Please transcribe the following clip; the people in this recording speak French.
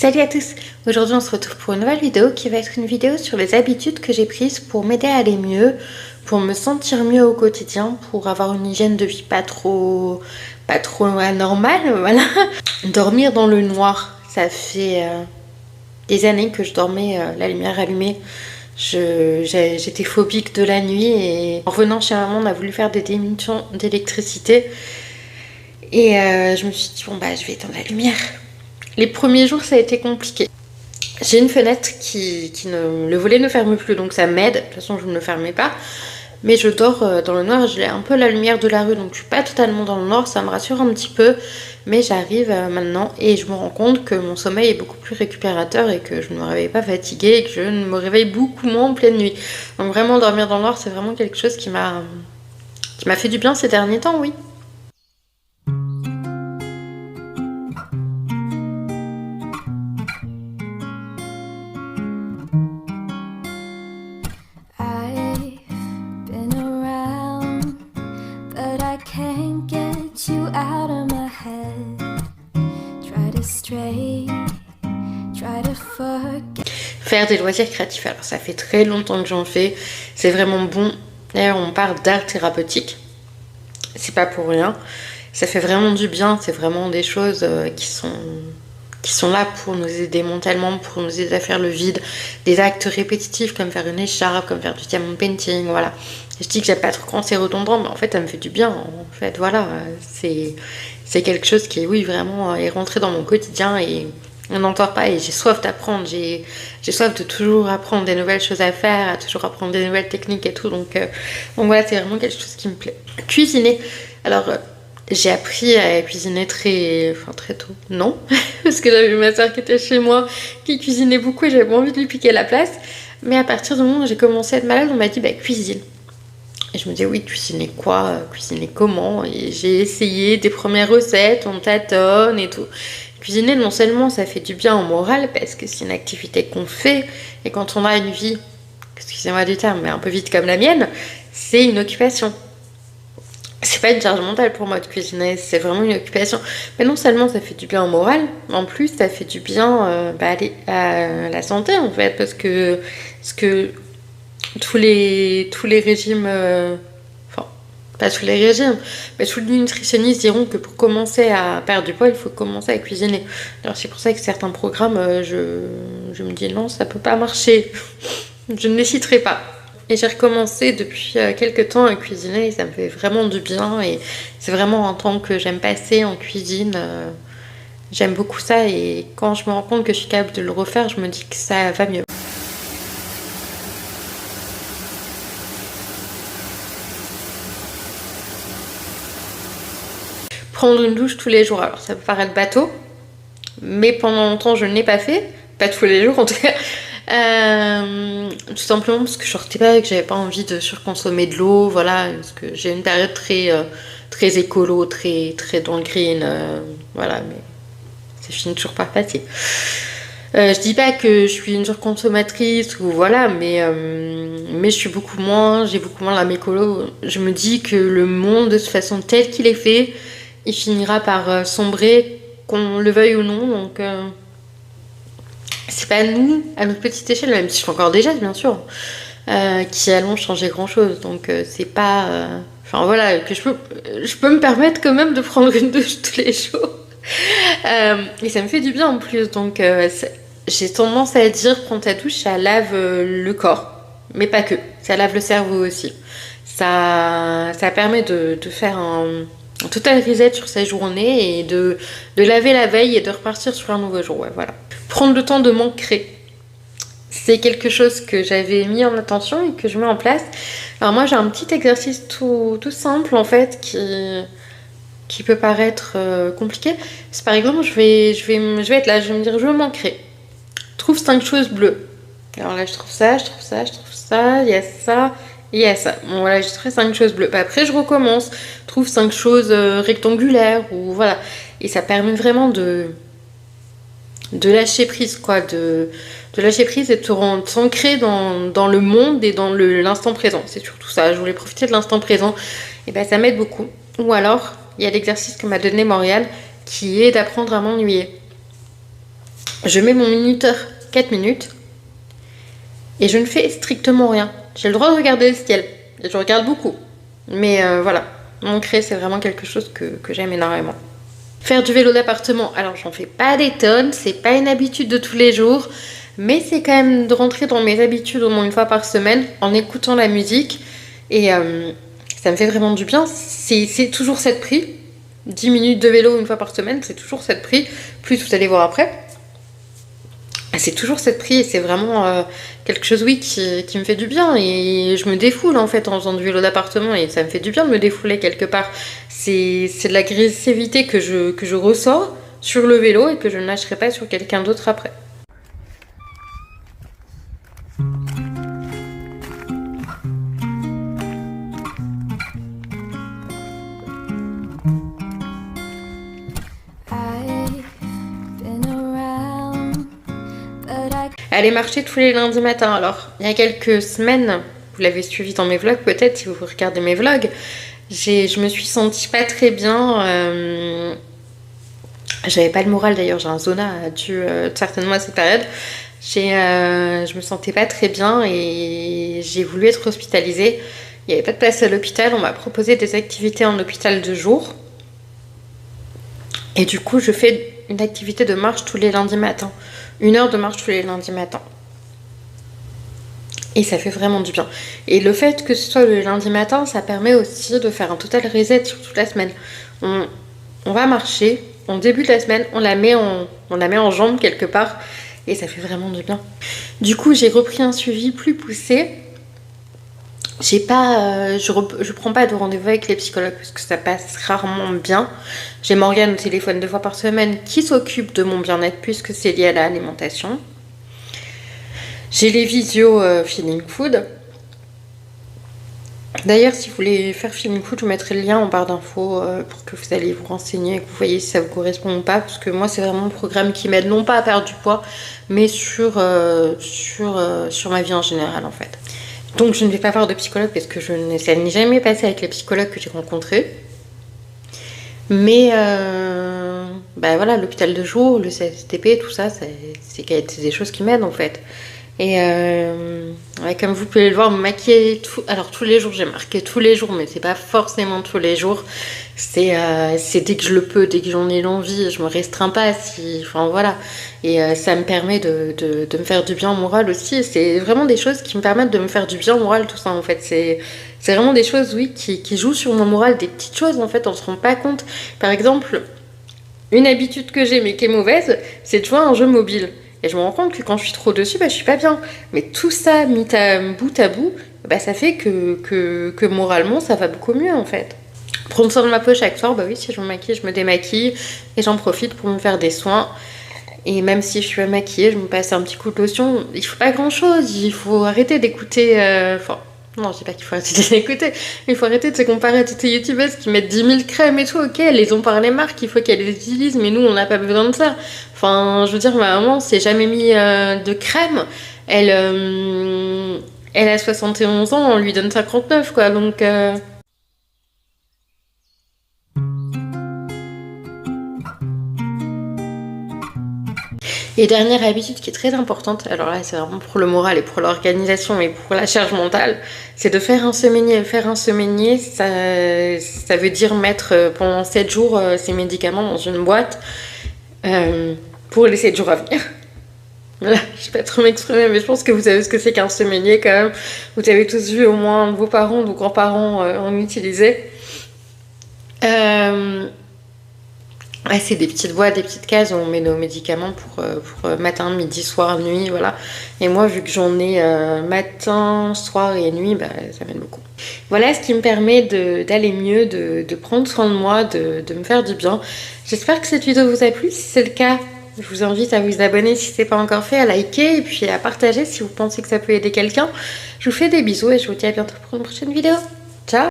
Salut à tous! Aujourd'hui on se retrouve pour une nouvelle vidéo qui va être une vidéo sur les habitudes que j'ai prises pour m'aider à aller mieux, pour me sentir mieux au quotidien, pour avoir une hygiène de vie pas trop anormale, voilà. Dormir dans le noir, ça fait des années que je dormais la lumière allumée. J'étais phobique de la nuit et en revenant chez maman on a voulu faire des diminutions d'électricité et je me suis dit bon bah je vais éteindre la lumière. Les premiers jours ça a été compliqué. J'ai une fenêtre le volet ne ferme plus donc ça m'aide, de toute façon je ne le fermais pas. Mais je dors dans le noir, j'ai un peu la lumière de la rue donc je suis pas totalement dans le noir, ça me rassure un petit peu. Mais j'arrive maintenant et je me rends compte que mon sommeil est beaucoup plus récupérateur et que je ne me réveille pas fatiguée et que je me réveille beaucoup moins en pleine nuit. Donc vraiment dormir dans le noir c'est vraiment quelque chose qui m'a fait du bien ces derniers temps, oui. Faire des loisirs créatifs, alors ça fait très longtemps que j'en fais, c'est vraiment bon. D'ailleurs on parle d'art thérapeutique, c'est pas pour rien, ça fait vraiment du bien, c'est vraiment des choses qui sont là pour nous aider mentalement, pour nous aider à faire le vide, des actes répétitifs comme faire une écharpe, comme faire du diamond painting, voilà. Je dis que j'aime pas trop quand c'est redondant, mais en fait ça me fait du bien, en fait, voilà, c'est quelque chose qui, oui, vraiment est rentré dans mon quotidien et on n'entend pas et j'ai soif d'apprendre, j'ai soif de toujours apprendre des nouvelles choses à faire, à toujours apprendre des nouvelles techniques et tout, donc voilà, c'est vraiment quelque chose qui me plaît. Cuisiner, alors j'ai appris à cuisiner très tôt, non, parce que j'avais ma soeur qui était chez moi, qui cuisinait beaucoup et j'avais pas envie de lui piquer la place, mais à partir du moment où j'ai commencé à être malade, on m'a dit bah cuisine. Et je me disais oui, cuisiner quoi, cuisiner comment, et j'ai essayé des premières recettes, on tâtonne et tout. Cuisiner, non seulement ça fait du bien au moral, parce que c'est une activité qu'on fait, et quand on a une vie, excusez-moi du terme, mais un peu vite comme la mienne, c'est une occupation. C'est pas une charge mentale pour moi de cuisiner, c'est vraiment une occupation. Mais non seulement ça fait du bien au moral, en plus ça fait du bien à la santé en fait, parce que tous les régimes... pas tous les régimes, mais tous les nutritionnistes diront que pour commencer à perdre du poids, il faut commencer à cuisiner. Alors c'est pour ça que certains programmes, je me dis non, ça peut pas marcher. Je ne les citerai pas. Et j'ai recommencé depuis quelques temps à cuisiner et ça me fait vraiment du bien. Et c'est vraiment un temps que j'aime passer en cuisine. J'aime beaucoup ça et quand je me rends compte que je suis capable de le refaire, je me dis que ça va mieux. Prendre une douche tous les jours, alors ça peut paraître bateau, mais pendant longtemps je ne l'ai pas fait, pas tous les jours en tout cas, tout simplement parce que je sortais pas et que j'avais pas envie de surconsommer de l'eau, voilà, parce que j'ai une période très écolo, très dans le green, voilà, mais ça finit toujours par passer. Je dis pas que je suis une surconsommatrice ou voilà, mais je suis beaucoup moins, j'ai beaucoup moins l'âme écolo. Je me dis que le monde de toute façon tel qu'il est fait, il finira par sombrer, qu'on le veuille ou non, donc c'est pas nous, à notre petite échelle, même si je fais encore des gestes bien sûr, qui allons changer grand chose, donc c'est pas... Enfin voilà, que je peux me permettre quand même de prendre une douche tous les jours, et ça me fait du bien en plus, donc j'ai tendance à dire prends ta douche, ça lave le corps, mais pas que, ça lave le cerveau aussi, ça permet de faire un total reset sur sa journée et de laver la veille et de repartir sur un nouveau jour, ouais, voilà. Prendre le temps de m'ancrer, c'est quelque chose que j'avais mis en attention et que je mets en place. Alors moi j'ai un petit exercice tout simple en fait qui peut paraître compliqué. C'est par exemple je vais être là, je vais me dire je veux m'ancrer. Trouve 5 choses bleues. Alors là je trouve ça, il y a ça... il y a ça. Bon voilà, j'ai trouvé 5 choses bleues. Après je recommence, trouve 5 choses rectangulaires ou voilà. Et ça permet vraiment de lâcher prise quoi, de lâcher prise et de s'ancrer dans le monde et dans l'instant présent. C'est surtout ça, je voulais profiter de l'instant présent. Et ben ça m'aide beaucoup. Ou alors, il y a l'exercice que m'a donné Morgane qui est d'apprendre à m'ennuyer. Je mets mon minuteur 4 minutes et je ne fais strictement rien. J'ai le droit de regarder le ciel. Et je regarde beaucoup. Mais voilà, m'ancrer, c'est vraiment quelque chose que j'aime énormément. Faire du vélo d'appartement, alors j'en fais pas des tonnes, c'est pas une habitude de tous les jours, mais c'est quand même de rentrer dans mes habitudes au moins une fois par semaine en écoutant la musique. Et ça me fait vraiment du bien. C'est toujours cette prix. 10 minutes de vélo une fois par semaine, c'est toujours cette prix. Plus vous allez voir après. C'est toujours cette prix et c'est vraiment quelque chose, oui, qui me fait du bien. Et je me défoule en fait en faisant du vélo d'appartement et ça me fait du bien de me défouler quelque part. C'est de l'agressivité que je ressors sur le vélo et que je ne lâcherai pas sur quelqu'un d'autre après. Aller marcher tous les lundis matins. Alors, il y a quelques semaines, vous l'avez suivi dans mes vlogs peut-être si vous regardez mes vlogs, je me suis sentie pas très bien. J'avais pas le moral d'ailleurs, j'ai un zona dû certainement à cette période. Je me sentais pas très bien et j'ai voulu être hospitalisée. Il n'y avait pas de place à l'hôpital, on m'a proposé des activités en hôpital de jour. Et du coup, je fais une activité de marche tous les lundis matins. 1 heure de marche tous les lundis matins. Et ça fait vraiment du bien. Et le fait que ce soit le lundi matin, ça permet aussi de faire un total reset sur toute la semaine. On va marcher, on débute la semaine, on la met en jambes quelque part. Et ça fait vraiment du bien. Du coup, j'ai repris un suivi plus poussé. Je prends pas de rendez-vous avec les psychologues parce que ça passe rarement bien. J'ai Morgane au téléphone 2 fois par semaine qui s'occupe de mon bien-être puisque c'est lié à l'alimentation. J'ai les visios Feeling Food. D'ailleurs, si vous voulez faire Feeling Food, je vous mettrai le lien en barre d'infos pour que vous allez vous renseigner et que vous voyez si ça vous correspond ou pas. Parce que moi, c'est vraiment un programme qui m'aide non pas à perdre du poids, mais sur ma vie en général en fait. Donc je ne vais pas voir de psychologue parce que ça n'est jamais passé avec les psychologues que j'ai rencontrés. Mais voilà, l'hôpital de jour, le CSTP, tout ça, c'est des choses qui m'aident en fait. Et comme vous pouvez le voir, me maquiller alors tous les jours, j'ai marqué tous les jours, mais c'est pas forcément tous les jours. C'est dès que je le peux, dès que j'en ai l'envie, je me restreins pas. Enfin voilà. Et ça me permet de me faire du bien au moral aussi. C'est vraiment des choses qui me permettent de me faire du bien au moral, tout ça en fait. C'est vraiment des choses, oui, qui jouent sur mon moral, des petites choses en fait, on se rend pas compte. Par exemple, une habitude que j'ai mais qui est mauvaise, c'est de jouer à un jeu mobile. Et je me rends compte que quand je suis trop dessus, je suis pas bien. Mais tout ça mis bout à bout, ça fait que moralement, ça va beaucoup mieux en fait. Prendre soin de ma peau chaque soir, oui, si je me maquille, je me démaquille. Et j'en profite pour me faire des soins. Et même si je suis pas maquillée, je me passe un petit coup de lotion. Il faut pas grand chose, il faut arrêter d'écouter... Non, je dis pas qu'il faut arrêter d'écouter, mais il faut arrêter de se comparer à toutes ces youtubeuses qui mettent 10 000 crèmes et tout. Ok, elles les ont par les marques, il faut qu'elles les utilisent, mais nous, on n'a pas besoin de ça. Enfin, je veux dire, ma maman s'est jamais mis de crème. Elle a 71 ans, on lui donne 59, quoi, donc... Et dernière habitude qui est très importante, alors là c'est vraiment pour le moral et pour l'organisation et pour la charge mentale, c'est de faire un semainier. Faire un semainier, ça veut dire mettre pendant 7 jours ces médicaments dans une boîte pour les 7 jours à venir. Voilà, je sais pas trop m'exprimer, mais je pense que vous savez ce que c'est qu'un semainier quand même. Vous avez tous vu au moins vos parents, vos grands-parents en utiliser. C'est des petites boîtes, des petites cases où on met nos médicaments pour matin, midi, soir, nuit, voilà. Et moi, vu que j'en ai matin, soir et nuit, ça m'aide beaucoup. Voilà ce qui me permet d'aller mieux, de prendre soin de moi, de me faire du bien. J'espère que cette vidéo vous a plu. Si c'est le cas, je vous invite à vous abonner si ce n'est pas encore fait, à liker et puis à partager si vous pensez que ça peut aider quelqu'un. Je vous fais des bisous et je vous dis à bientôt pour une prochaine vidéo.